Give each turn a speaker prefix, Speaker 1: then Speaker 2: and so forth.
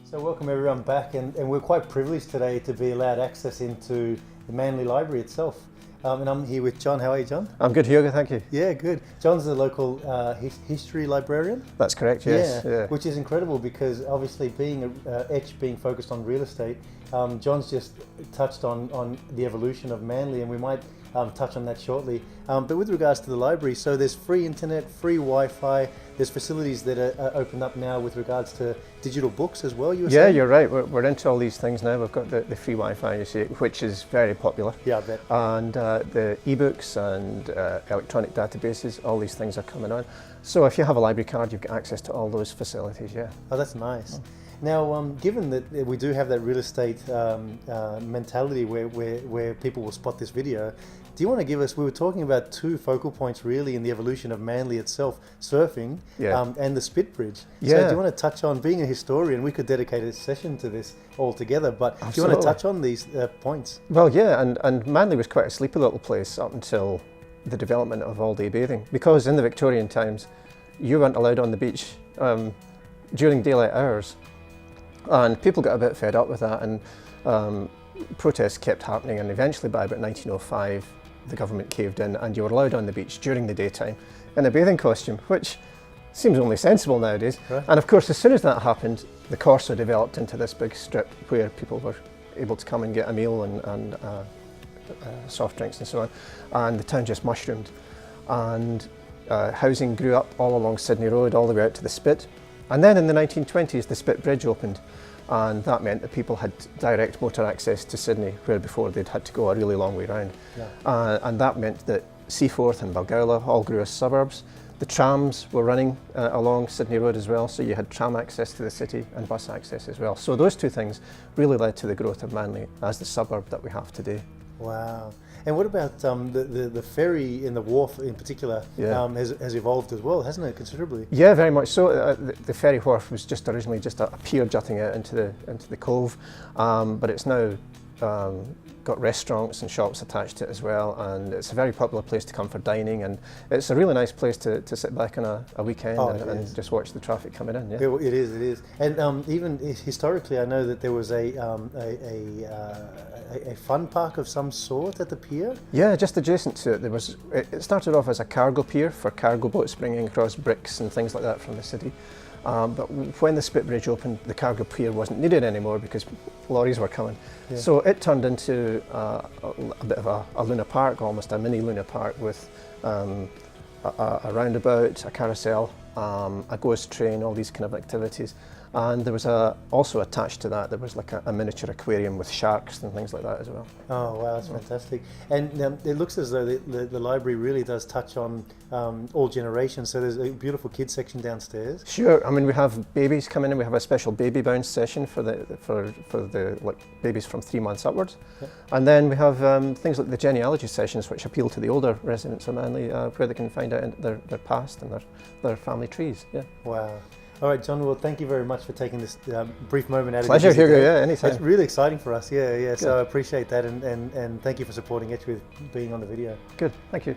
Speaker 1: So welcome everyone back, and we're quite privileged today to be allowed access into the Manly Library itself. And I'm here with John. How are you, John?
Speaker 2: I'm good, Hugo, thank you.
Speaker 1: Yeah, good. John's the local history librarian.
Speaker 2: That's correct, yes.
Speaker 1: Yeah, which is incredible because obviously being Etch being focused on real estate, John's just touched on the evolution of Manly, and we might touch on that shortly. But with regards to the library, so there's free internet, free Wi-Fi, there's facilities that are opened up now with regards to digital books as well, you were saying?
Speaker 2: You're right, we're into all these things now. We've got the free Wi-Fi, you see, which is very popular.
Speaker 1: Yeah, I bet.
Speaker 2: And the e-books and electronic databases, all these things are coming on. So if you have a library card, you've got access to all those facilities, yeah.
Speaker 1: Oh, that's nice. Now, given that we do have that real estate mentality where people will spot this video, do you want to give us, we were talking about two focal points really in the evolution of Manly itself, surfing and the Spit Bridge.
Speaker 2: Yeah.
Speaker 1: So do you want to touch on, being a historian, we could dedicate a session to this altogether, but
Speaker 2: Absolutely.
Speaker 1: do you want to touch on these points?
Speaker 2: Well, yeah, and Manly was quite a sleepy little place up until the development of all-day bathing, because in the Victorian times, you weren't allowed on the beach during daylight hours. And people got a bit fed up with that, and protests kept happening, and eventually by about 1905 the government caved in and you were allowed on the beach during the daytime in a bathing costume, which seems only sensible nowadays. Right. And of course, as soon as that happened, the Corso developed into this big strip where people were able to come and get a meal and soft drinks and so on, and the town just mushroomed, and housing grew up all along Sydney Road all the way out to the Spit. And then in the 1920s, the Spit Bridge opened, and that meant that people had direct motor access to Sydney, where before they'd had to go a really long way round. Yeah. And that meant that Seaforth and Balgowlah all grew as suburbs. The trams were running along Sydney Road as well, so you had tram access to the city and bus access as well. So those two things really led to the growth of Manly as the suburb that we have today.
Speaker 1: Wow. And what about the ferry in the wharf in particular has evolved as well, hasn't it, considerably?
Speaker 2: Yeah, very much so. The ferry wharf was just originally just a pier jutting out into the cove, but it's now got restaurants and shops attached to it as well, and it's a very popular place to come for dining, and it's a really nice place to sit back on a weekend and just watch the traffic coming in. Yeah.
Speaker 1: It is. And even historically, I know that there was a fun park of some sort at the pier? Yeah,
Speaker 2: just adjacent to it. It started off as a cargo pier for cargo boats bringing across bricks and things like that from the city. But when the Spit Bridge opened, the cargo pier wasn't needed anymore because lorries were coming. Yeah. So it turned into a bit of a Luna Park, almost a mini Luna Park, with a roundabout, a carousel, a ghost train, all these kind of activities. And there was also attached to that, there was like a miniature aquarium with sharks and things like that as well.
Speaker 1: Oh wow, that's fantastic. And it looks as though the library really does touch on all generations. So there's a beautiful kids section downstairs.
Speaker 2: Sure, I mean we have babies coming in. We have a special baby bounce session for the like babies from 3 months upwards. Yeah. And then we have things like the genealogy sessions, which appeal to the older residents of Manly, where they can find out their past and their family trees. Yeah.
Speaker 1: Wow. All right, John, well, thank you very much for taking this brief moment out of
Speaker 2: your Pleasure, Hugo, yeah, anytime.
Speaker 1: It's really exciting for us, yeah. Good. So I appreciate that, and thank you for supporting Etch with being on the video.
Speaker 2: Good, thank you.